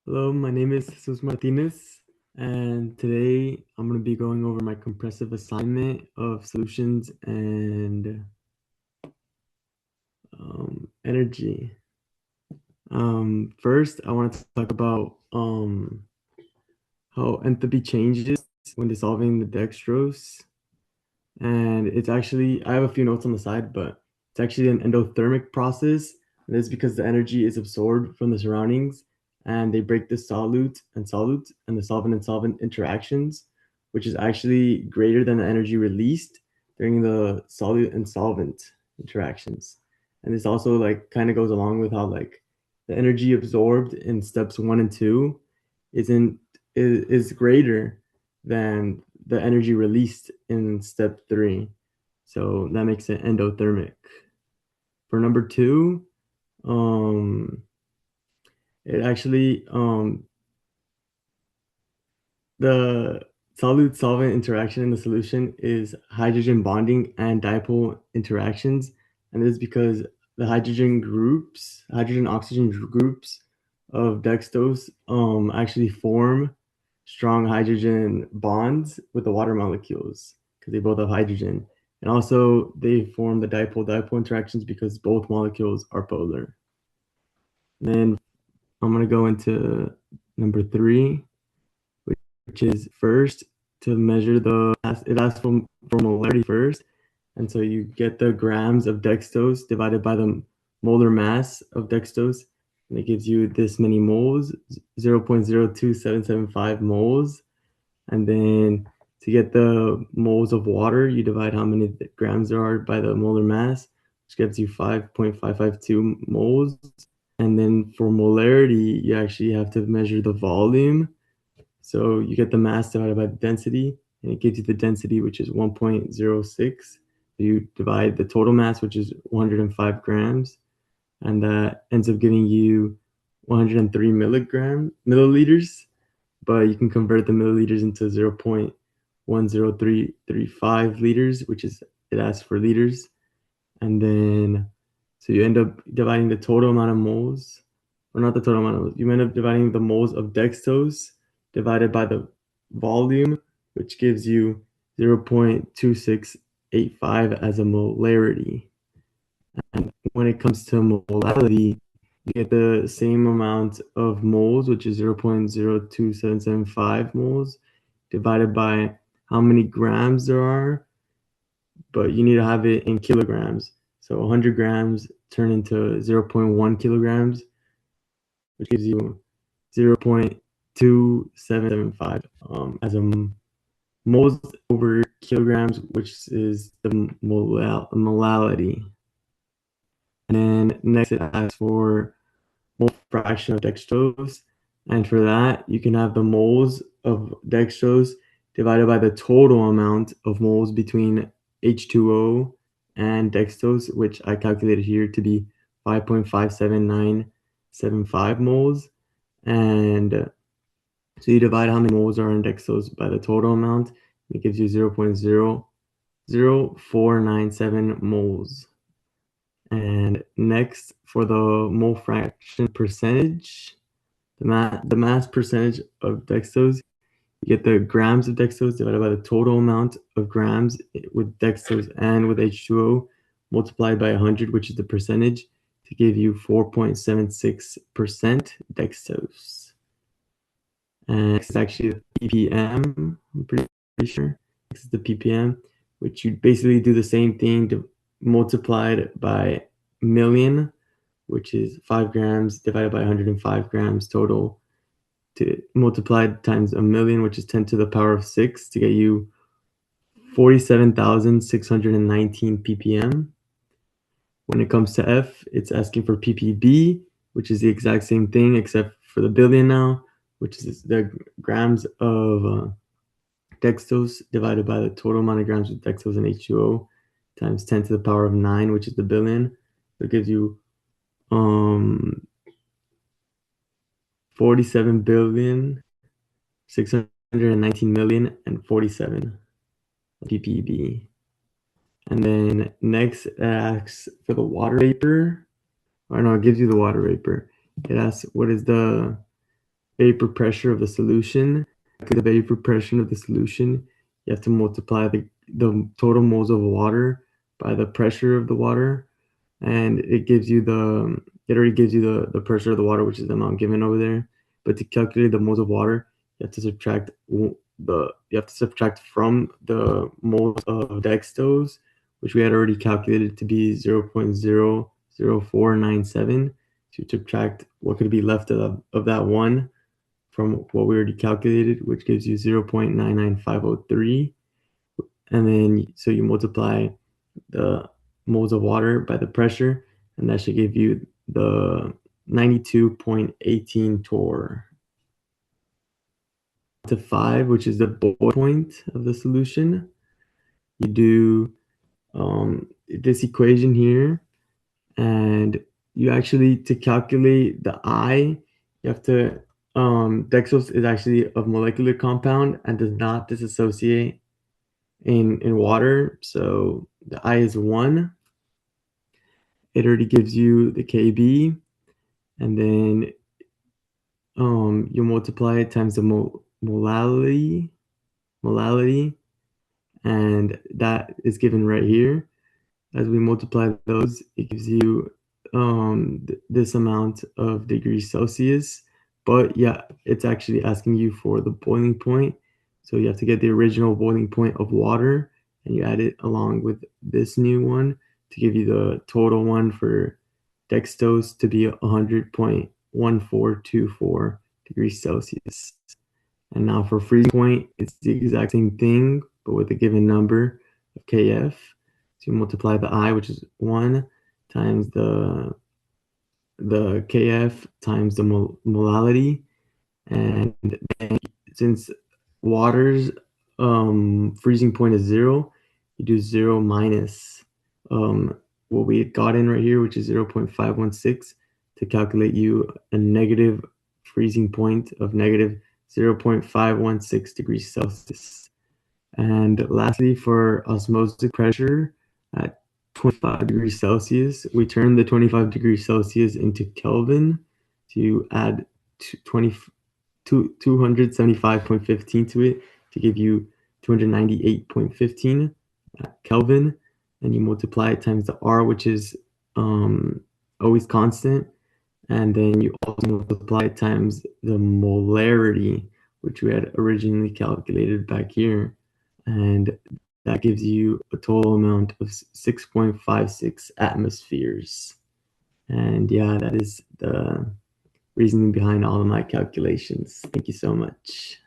Hello, my name is Jesus Martinez, and today I'm going to be going over my compressive assignment of solutions and energy. First, I want to talk about how enthalpy changes when dissolving the dextrose. And it's actually, I have a few notes on the side, but it's actually an endothermic process. And this is because the energy is absorbed from the surroundings and they break the solute and the solvent and solvent interactions, which is actually greater than the energy released during the solute and solvent interactions. And this also like kind of goes along with how like the energy absorbed in steps 1 and 2 isn't is greater than the energy released in step 3. So that makes it endothermic. For number 2, um, it actually the solute solvent interaction in the solution is hydrogen bonding and dipole interactions, and this is because the hydrogen oxygen groups of dextrose actually form strong hydrogen bonds with the water molecules because they both have hydrogen. And also they form the dipole-dipole interactions because both molecules are polar. And then I'm going to go into number 3, which is first to measure it asks for molarity first. And so you get the grams of dextrose divided by the molar mass of dextrose. And it gives you this many moles, 0.02775 moles. And then to get the moles of water, you divide how many grams there are by the molar mass, which gets you 5.552 moles. And then for molarity, you actually have to measure the volume. So you get the mass divided by the density, and it gives you the density, which is 1.06. You divide the total mass, which is 105 grams, and that ends up giving you 103 milliliters, but you can convert the milliliters into 0.10335 liters, which is, it asks for liters. And then, so you end up dividing the total amount of moles, or not the total amount of moles, you end up dividing the moles of dextrose divided by the volume, which gives you 0.2685 as a molarity. And when it comes to molality, you get the same amount of moles, which is 0.02775 moles, divided by how many grams there are, but you need to have it in kilograms. So 100 grams turn into 0.1 kilograms, which gives you 0.2775 as a moles over kilograms, which is the molality. And then next it asks for mole fraction of dextrose. And for that, you can have the moles of dextrose divided by the total amount of moles between H2O and dextrose, which I calculated here to be 5.57975 moles. And so you divide how many moles are in dextrose by the total amount, it gives you 0.00497 moles. And next, for the mole fraction percentage, the mass percentage of dextrose, you get the grams of dextrose divided by the total amount of grams with dextrose and with H2O multiplied by 100, which is the percentage, to give you 4.76% dextrose. And next is actually the ppm, I'm pretty sure. This is the ppm, which you basically do the same thing to multiplied by million, which is 5 grams divided by 105 grams total, to multiplied times a million, which is 10 to the power of 6, to get you 47,619 ppm. When it comes to F, it's asking for ppb, which is the exact same thing except for the billion now, which is the grams of dextrose divided by the total amount of grams of dextrose and H2O times 10 to the power of 9, which is the billion. That gives you 47 billion 619 million and 47 ppb. And then next it asks for the water vapor. Or no, it gives you the water vapor. It asks what is the vapor pressure of the solution. The vapor pressure of the solution, you have to multiply the total moles of water by the pressure of the water, and it already gives you the pressure of the water, which is the amount given over there. But to calculate the moles of water, you have to subtract from the moles of dextrose, which we had already calculated to be 0.00497, to subtract what could be left of that one from what we already calculated, which gives you 0.99503. And then so you multiply the moles of water by the pressure, and that should give you the 92.18 torr to 5, which is the boiling point of the solution. You do this equation here, and you actually, to calculate the I, you have to, dextrose is actually a molecular compound and does not dissociate in water. So the I is 1. It already gives you the Kb, and then you multiply it times the molality, and that is given right here. As we multiply those, it gives you this amount of degrees Celsius. But yeah, it's actually asking you for the boiling point. So you have to get the original boiling point of water, and you add it along with this new one to give you the total one for dextrose to be 100.1424 degrees Celsius. And now for freezing point, it's the exact same thing, but with a given number of Kf. So you multiply the I, which is 1, times the Kf times the molality. And then since water's freezing point is 0, you do 0 minus what we had gotten right here, which is 0.516, to calculate you a negative freezing point of negative 0.516 degrees Celsius. And lastly, for osmotic pressure at 25 degrees Celsius, we turn the 25 degrees Celsius into Kelvin to add 275.15 to it to give you 298.15 Kelvin. And you multiply it times the R, which is always constant. And then you also multiply it times the molarity, which we had originally calculated back here. And that gives you a total amount of 6.56 atmospheres. And yeah, that is the reasoning behind all of my calculations. Thank you so much.